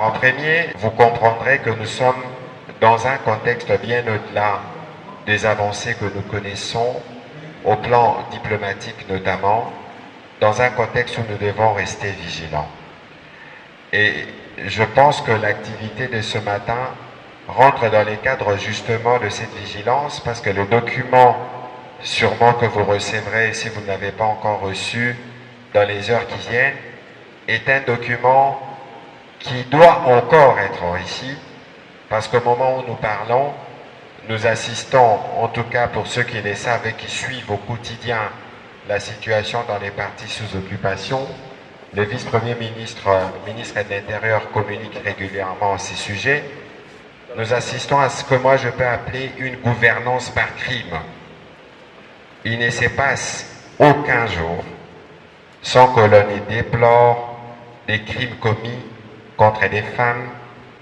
En premier, vous comprendrez que nous sommes dans un contexte bien au-delà des avancées que nous connaissons, au plan diplomatique notamment, dans un contexte où nous devons rester vigilants. Et je pense que l'activité de ce matin rentre dans les cadres justement de cette vigilance, parce que le document sûrement que vous recevrez, si vous ne l'avez pas encore reçu dans les heures qui viennent, est un document qui doit encore être enrichi, parce qu'au moment où nous parlons, nous assistons, en tout cas pour ceux qui le savent et qui suivent au quotidien la situation dans les partis sous occupation. Le vice-premier ministre, ministre de l'Intérieur, communique régulièrement à ces sujets. Nous assistons à ce que moi je peux appeler une gouvernance par crime. Il ne se passe aucun jour sans que l'on y déplore des crimes commis contre des femmes,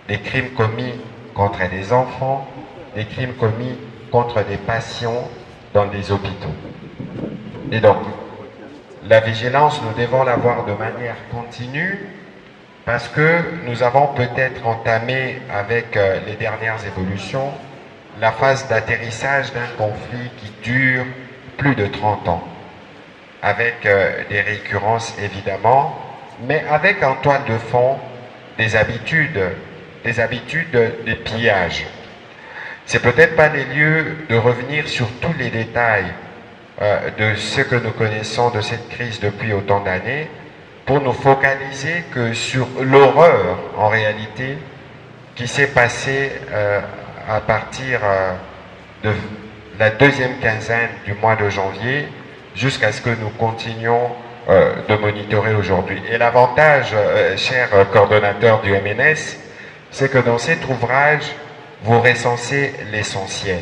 des crimes commis contre des enfants, des crimes commis contre des patients dans des hôpitaux. Et donc, la vigilance, nous devons l'avoir de manière continue, parce que nous avons peut-être entamé avec les dernières évolutions la phase d'atterrissage d'un conflit qui dure plus de 30 ans, avec des récurrences évidemment, mais avec en toile de fond des habitudes des pillages. C'est peut-être pas les lieux de revenir sur tous les détails de ce que nous connaissons de cette crise depuis autant d'années, pour nous focaliser que sur l'horreur en réalité qui s'est passée à partir de la deuxième quinzaine du mois de janvier jusqu'à ce que nous continuions de monitorer aujourd'hui. Et l'avantage, cher coordonnateur du MNS, c'est que dans cet ouvrage, vous recensez l'essentiel.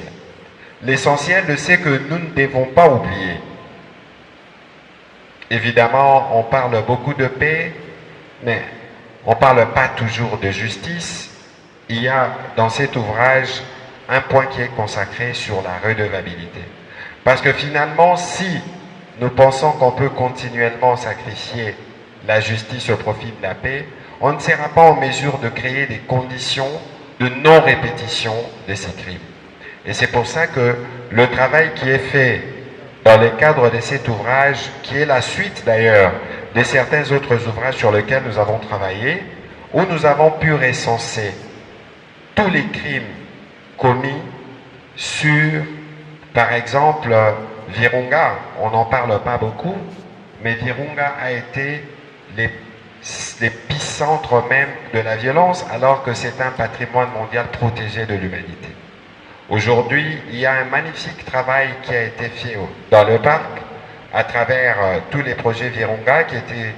L'essentiel, c'est que nous ne devons pas oublier. Évidemment, on parle beaucoup de paix, mais on ne parle pas toujours de justice. Il y a dans cet ouvrage un point qui est consacré sur la redevabilité. Parce que finalement, si nous pensons qu'on peut continuellement sacrifier la justice au profit de la paix, on ne sera pas en mesure de créer des conditions de non-répétition de ces crimes. Et c'est pour ça que le travail qui est fait dans le cadre de cet ouvrage, qui est la suite d'ailleurs de certains autres ouvrages sur lesquels nous avons travaillé, où nous avons pu recenser tous les crimes commis sur, par exemple, Virunga. On n'en parle pas beaucoup, mais Virunga a été l'épicentre même de la violence, alors que c'est un patrimoine mondial protégé de l'humanité. Aujourd'hui, il y a un magnifique travail qui a été fait dans le parc à travers tous les projets Virunga qui étaient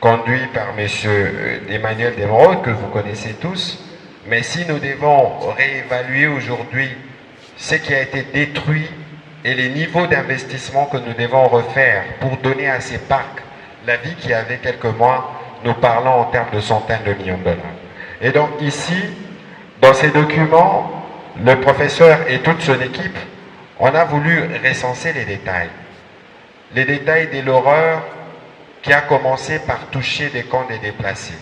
conduits par M. Emmanuel Desmeraude, que vous connaissez tous. Mais si nous devons réévaluer aujourd'hui ce qui a été détruit et les niveaux d'investissement que nous devons refaire pour donner à ces parcs la vie qu'il y avait quelques mois, nous parlons en termes de centaines de millions de dollars. Et donc ici, dans ces documents, le professeur et toute son équipe, on a voulu recenser les détails. Les détails de l'horreur qui a commencé par toucher des camps des déplacés.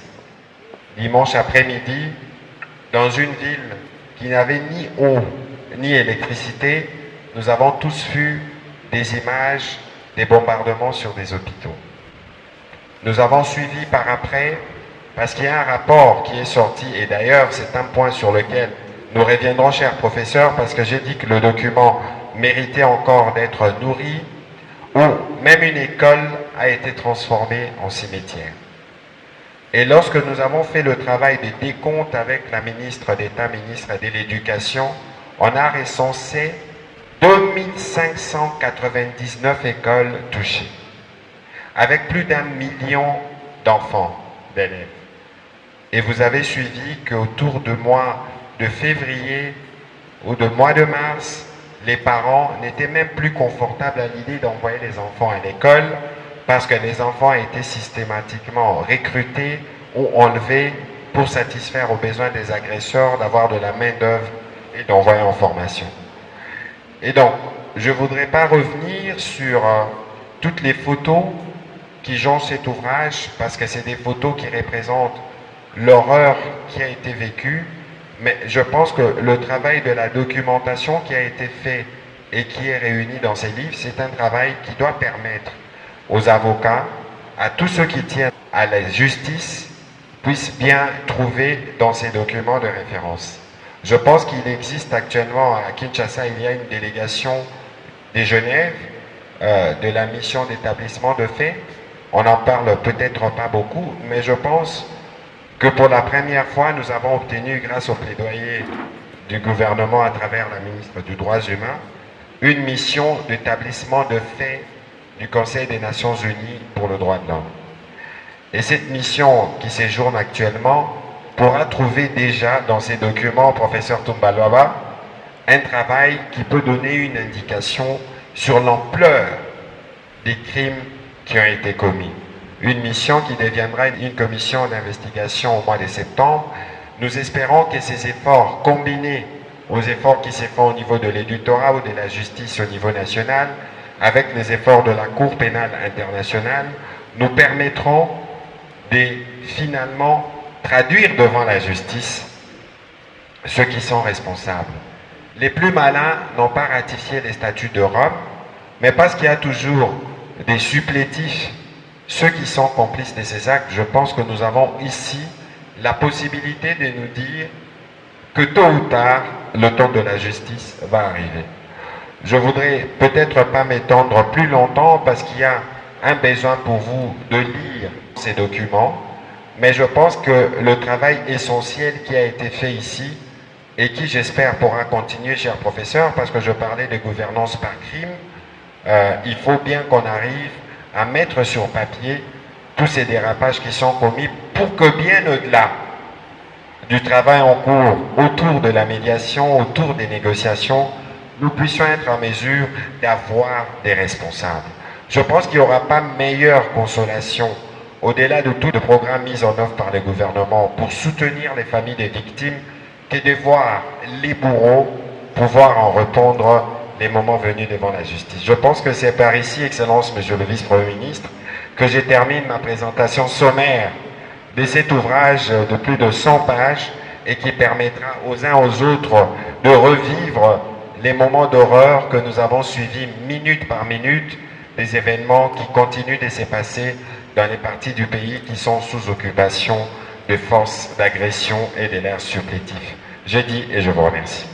Dimanche après-midi, dans une ville qui n'avait ni eau ni électricité, nous avons tous vu des images des bombardements sur des hôpitaux. Nous avons suivi par après, parce qu'il y a un rapport qui est sorti, et d'ailleurs c'est un point sur lequel nous reviendrons, cher professeur, parce que j'ai dit que le document méritait encore d'être nourri, où même une école a été transformée en cimetière. Et lorsque nous avons fait le travail de décompte avec la ministre d'État, ministre de l'Éducation, on a recensé 2599 écoles touchées, avec plus d'1 million d'enfants, d'élèves. Et vous avez suivi qu'autour du mois de février ou de mois de mars, les parents n'étaient même plus confortables à l'idée d'envoyer les enfants à l'école parce que les enfants étaient systématiquement recrutés ou enlevés pour satisfaire aux besoins des agresseurs d'avoir de la main-d'œuvre et d'envoyer en formation. Et donc, je ne voudrais pas revenir sur toutes les photos qui jonchent cet ouvrage parce que c'est des photos qui représentent l'horreur qui a été vécue, mais je pense que le travail de la documentation qui a été fait et qui est réuni dans ces livres, c'est un travail qui doit permettre aux avocats, à tous ceux qui tiennent à la justice, puissent bien trouver dans ces documents de référence. Je pense qu'il existe actuellement à Kinshasa, il y a une délégation des Genève, de la mission d'établissement de faits. On n'en parle peut-être pas beaucoup, mais je pense que pour la première fois, nous avons obtenu, grâce au plaidoyer du gouvernement à travers la ministre des Droits humains, une mission d'établissement de faits du Conseil des Nations Unies pour le droit de l'homme. Et cette mission qui séjourne actuellement pourra trouver déjà dans ces documents, professeur Tumbalwaba, un travail qui peut donner une indication sur l'ampleur des crimes qui ont été commis. Une mission qui deviendra une commission d'investigation au mois de septembre. Nous espérons que ces efforts, combinés aux efforts qui se font au niveau de l'éditorat ou de la justice au niveau national, avec les efforts de la Cour pénale internationale, nous permettront de finalement traduire devant la justice ceux qui sont responsables. Les plus malins n'ont pas ratifié les statuts de Rome, mais parce qu'il y a toujours des supplétifs, ceux qui sont complices de ces actes, je pense que nous avons ici la possibilité de nous dire que tôt ou tard, le temps de la justice va arriver. Je voudrais peut-être pas m'étendre plus longtemps parce qu'il y a un besoin pour vous de lire ces documents, mais je pense que le travail essentiel qui a été fait ici et qui, j'espère, pourra continuer, cher professeur, parce que je parlais de gouvernance par crime, il faut bien qu'on arrive à mettre sur papier tous ces dérapages qui sont commis pour que bien au-delà du travail en cours autour de la médiation, autour des négociations, nous puissions être en mesure d'avoir des responsables. Je pense qu'il n'y aura pas meilleure consolation au-delà de tout le programme mis en œuvre par le gouvernement pour soutenir les familles des victimes que de voir les bourreaux pouvoir en répondre les moments venus devant la justice. Je pense que c'est par ici, Excellence, Monsieur le Vice-Premier ministre, que je termine ma présentation sommaire de cet ouvrage de plus de 100 pages et qui permettra aux uns aux autres de revivre les moments d'horreur que nous avons suivis minute par minute, des événements qui continuent de se passer dans les parties du pays qui sont sous occupation de forces d'agression et de l'air supplétif. Je dis et je vous remercie.